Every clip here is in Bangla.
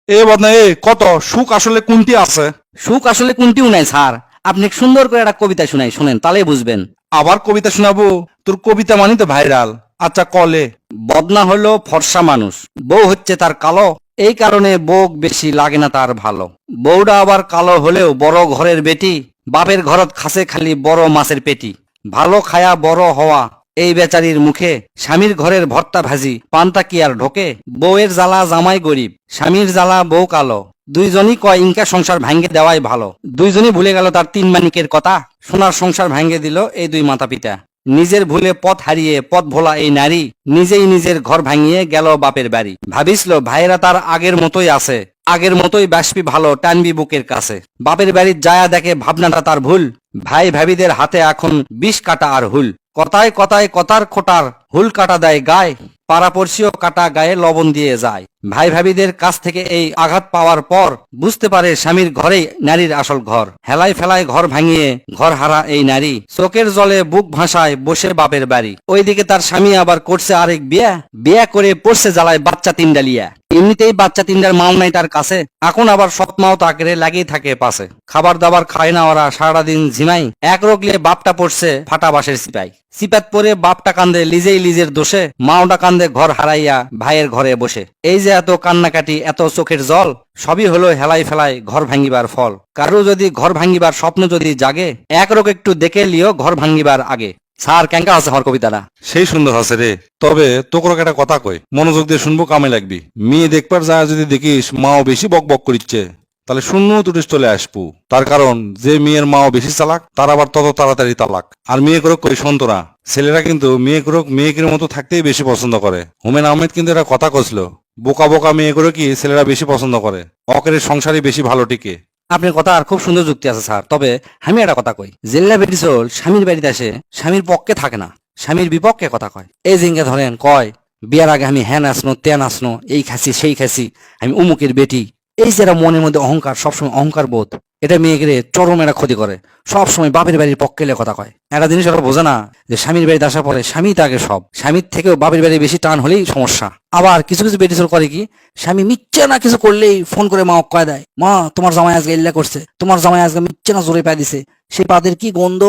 এ বদনা এ কত সুখ আসলে কোনটি আছে? সুখ আসলে কোনটিও নাই স্যার। আপনি সুন্দর করে একটা কবিতা শুনাই, শুনেন তাহলেই বুঝবেন। আবার কবিতা শোনাবো? তোর কবিতা মানে তো ভাইরাল। আচ্ছা কলে। বদনা হলো ফর্সা মানুষ, বউ হচ্ছে তার কালো, এই কারণে বউ বেশি লাগে না তার ভালো। বউটা আবার কালো হলেও বড় ঘরের বেটি, বাপের ঘরত খাসে খালি বড় মাছের পেটি। ভালো খায়া বড় হওয়া এই বেচারির মুখে, স্বামীর ঘরের ভর্তা ভাজি পান্তা কি আর ঢোকে। বউয়ের জ্বালা জামাই গরিব, স্বামীর জ্বালা বউ কালো, দুইজনই কয় ইনকা সংসার ভাঙ্গে দেওয়াই ভালো। দুইজনই ভুলে গেল তার তিন মানিকের কথা, সোনার সংসার ভাঙ্গে দিল এই দুই মাতা পিতা। নিজের ভুলে পথ হারিয়ে পথ ভোলা এই নারী, নিজেই নিজের ঘর ভাঙিয়ে গেল বাপের বাড়ি। ভাবিসল ভাইরা তার আগের মতোই আছে, আগের মতোই বাসবি ভালো টানবি বুকের কাছে। বাপের বাড়ির যায়া দেখে ভাবনাটা তার ভুল, ভাই ভাবিদের হাতে এখন বিষ কাটা আর হুল। কথায় কথায় কথার খোটার হুল কাটা দেয় গায়ে, পাড়াপড়শিও কাটা গায়ে লবণ দিয়ে যায়। ভাই ভাবিদের কাছ থেকে এই আঘাত পাওয়ার পর বুঝতে পারে স্বামীর ঘরেই নারীর আসল ঘর। হেলায় ফেলায় ঘর ভাঙিয়ে ঘর হারা এই নারী, চোখের জলে বুক ভাসায় বসে বাপের বাড়ি। ওইদিকে তার স্বামী আবার করছে আরেক বিয়া, বিয়া করে পড়ছে জ্বালায় বাচ্চা তিনডা লিয়া। এমনিতেই বাচ্চা তিনটার মাও নাই তার কাছে, এখন আবার সৎ মাও তাকে লাগিয়ে থাকে পাশে। খাবার দাবার খায় না ওরা, সারাদিন ঝিমাই। এক রোগলে বাপটা পড়ছে ফাটা বাঁশের সিপাই। সিপাত পরে বাপটা কান্দে লিজেই লিজের দোষে, মাওটা কান্দে ঘর হারাইয়া ভাইয়ের ঘরে বসে। এই যে এত কান্নাকাটি এত চোখের জল, সবই হলো হেলাই ফেলায় ঘর ভাঙ্গিবার ফল। কারো যদি ঘর ভাঙ্গিবার স্বপ্ন যদি জাগে, এক রোগ একটু দেখে লিও ঘর ভাঙ্গিবার আগে। স্যার কেঙ্কা আছে আমার কবিতাটা? সেই সুন্দর আছে রে। তবে তোকে একটা কথা কই, মনোযোগ দিয়ে শুনবো, কামে লাগবি। মেয়ে দেখবার যা যদি দেখিস মাও বেশি বক বক করিচ্ছে, তাহলে শূন্য তুটিস চলে আসবো। তার কারণ যে মেয়ের মাও বেশি চালাক তার আবার তত তাড়াতাড়ি তালাক। আর মেয়ে করক কই সন্তরা, ছেলেরা কিন্তু মেয়ে করক মেয়েকের মতো থাকতেই বেশি পছন্দ করে। হুমায়ুন আহমেদ কিন্তু একটা কথা কইছিল, বোকা বোকা মেয়ে করে কি ছেলেরা বেশি পছন্দ করে, অকের সংসারই বেশি ভালো টিকে। আপনার কথা আর খুব সুন্দর যুক্তি আছে স্যার। তবে আমি একটা কথা কই, জেল্লা বেটিসল স্বামীর বাড়িতে আসে স্বামীর পক্ষে থাকে না, স্বামীর বিপক্ষে কথা কয়। এই জিঙ্গে ধরেন কয় বিয়ার আগে আমি হ্যান আসনো তেন আসনো, এই খাসি সেই খাসি, আমি উমুকের বেটি। এই যে এরা মনের মধ্যে অহংকার, সবসময় অহংকার বোধ, এটা মেয়েকে চরম এরা ক্ষতি করে। সবসময় বাপের বাড়ির পক্ষে লে কথা কয়। একটা জিনিস ওরা বোঝে না যে স্বামীর বাড়িতে আসার পরে স্বামী তাকে সব, স্বামীর থেকেও বাপের বাড়ি বেশি টান হলেই সমস্যা। আবার কিছু কিছু বেটিসল করে কি, স্বামী মিথ্যে না কিছু করলেই ফোন করে মা কয় দেয়, মা তোমার জামাই আজকে ইল্লা করছে, তোমার জামাই আজকে মিথ্যে না জোরে পায় দিছে, সেই পাদের কি গন্ধ,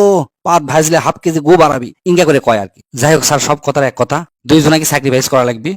পাত ভাজলে হাফ কেজি গো বাড়াবি, ইঙ্গা করে কয় আর কি। যাই হোক স্যার, সব কথার এক কথা, দুইজনাকে স্যাক্রিফাইস করা লাগবে।